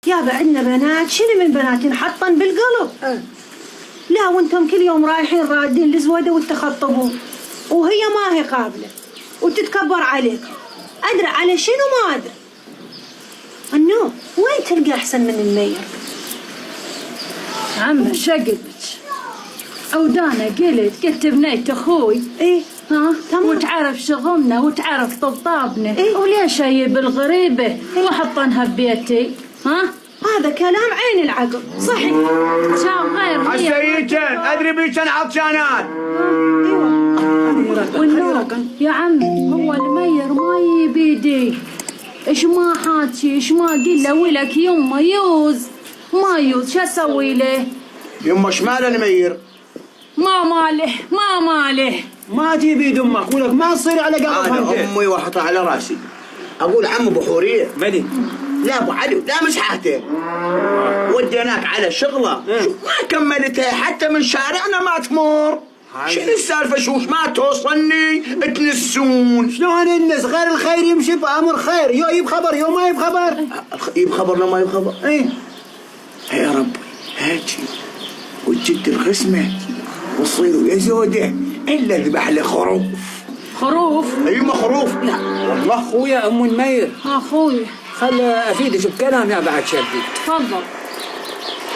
يابا عندنا بنات شنو من بنات نحطن بالقلب. لا وانتم كل يوم رايحين رادين لزوده وتخطبون وهي ما هي قابله وتتكبر عليك. ادري على شنو ما ادري. انو وين تلقى احسن من المير؟ عمه شقدك عودانا قلت بنيت اخوي ايه ها تمام. وتعرف شغلنا وتعرف طبطابنا إيه؟ وليش هي بالغريبه وحطنها ببيتي ها؟ هذا كلام عين العقل صحيح. شام غير حسيتن ادري بيشن عطشانات. والنوم يا عمي هو المير ما يبيدي ايش ما حاكي ايش ما قله ولك يمه يوز ما يوز شو اسوي له؟ يما شمال المير؟ ما ماله ما تبي دمك ولك ما تصير على قلبك. انا امي واحطها على راسي اقول عم ابو حوريه مدي لا ابو علي لا مسحته وديناك على شغله شوف ما كملتها حتى من شارعنا ما تمر. شنو السالفه شوف ما توصلني تنسون. شلون الناس غير الخير يمشي بامر خير يو يجيب خبر يو ما يجيب خبر. يجيب خبر لو ما يجيب خبر. ايه يا ربي هاتي وتجد الخصمه وتصيروا يا زوده الا ذبح لي خروف. ايوه خروف. لا والله اخويا ام المير اخوي خل افيدك بكلام يا بعد شدي. تفضل.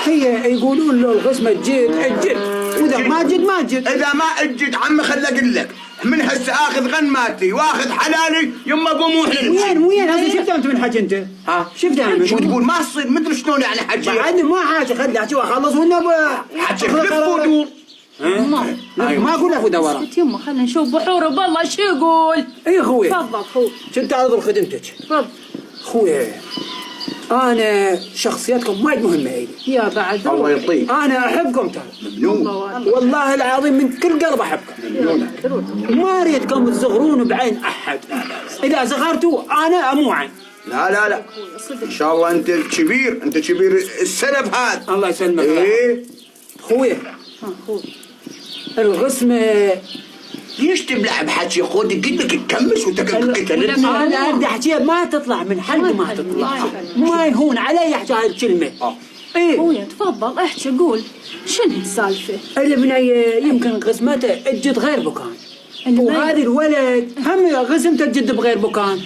هي يقولون له الخصمه تجد واذا ما جد ما جد. اذا ما اجد عمي خل اقول لك من هسه اخذ غنماتي واخذ حلالي يما قوموا احنا وين هذا شفت انت من حج انت؟ ها شفت انت؟ شو تقول ما تصير مدري شلون يعني حجي. بعد ما حاجه خلي احكي واخلص ولا حجي لف ودور. ما اقول لك ودورة. يما خلينا نشوف بحوره بالله شو يقول. اي اخوي تفضل اخوي. كنت اعرض خدمتك. تفضل اخويا انا شخصيتكم وايد مهمه الي. يا بعد الله يعطيك. انا احبكم ترى ممنون والله العظيم من كل قلب احبكم. ما اريدكم تصغرون بعين احد. اذا صغرتوا انا اموعن. لا ان شاء الله انت كبير انت كبير السلف هذا. الله يسلمك. ايه اخويا الغصمه ليش تبلع بحكي خودي قلت لك تكمس وتكلمني. انا اريد احكيها ما تطلع من حلق ما تطلع. ما يهون علي احكي هاي الكلمه. ايه اخويا تفضل احكي قول شنو السالفه؟ البنية يمكن غزمته تجد غير بكان وهذا الولد هم غزمته تجد بغير بكان.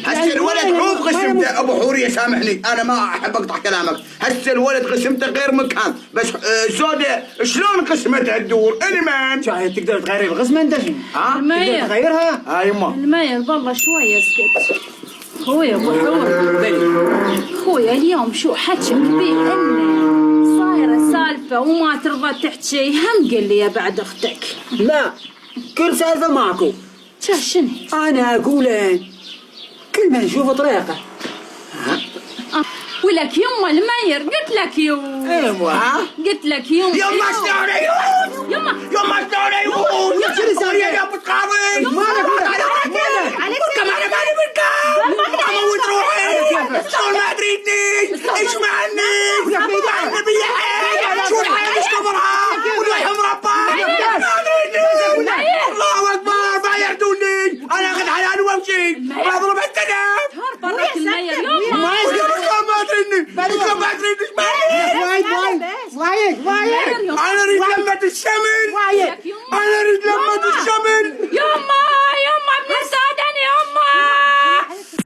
هسه الولد عوب غسمته ابو حوريه سامحني انا ما احب اقطع كلامك. هسه الولد غسمته غير مكان بس زوده شلون قسمتها تدور المن شاهد تقدر تغير الغزمه انت شنو؟ المير تقدر تغيرها؟ هاي يما المير والله شويه اسكت. خويا ابو حور خويا اليوم شو حكي كبير انه صايره سالفه وما ترضى تحكي هم قل لي يا بعد اختك. لا كل سالفه ماكو. شنو؟ انا اقول كل ما نشوف طريقه. ولك يما المير قلت لك ايوه قلت لك يما شلون عيون يما شلون عيون شنو سالفه يا ابو تقاضي مالك كمان مالي بالكام اموت روحي شلون ما تريدني ايش معني معني بالحيل شو الحيل ايش كبرها والوحي مربى ما تريدني الله اكبر ما يردوني انا اخذ حلال وامشي واضرب التنام برك المير يما ما تريدني ما تريدني وايد انا اريد لمة الشمس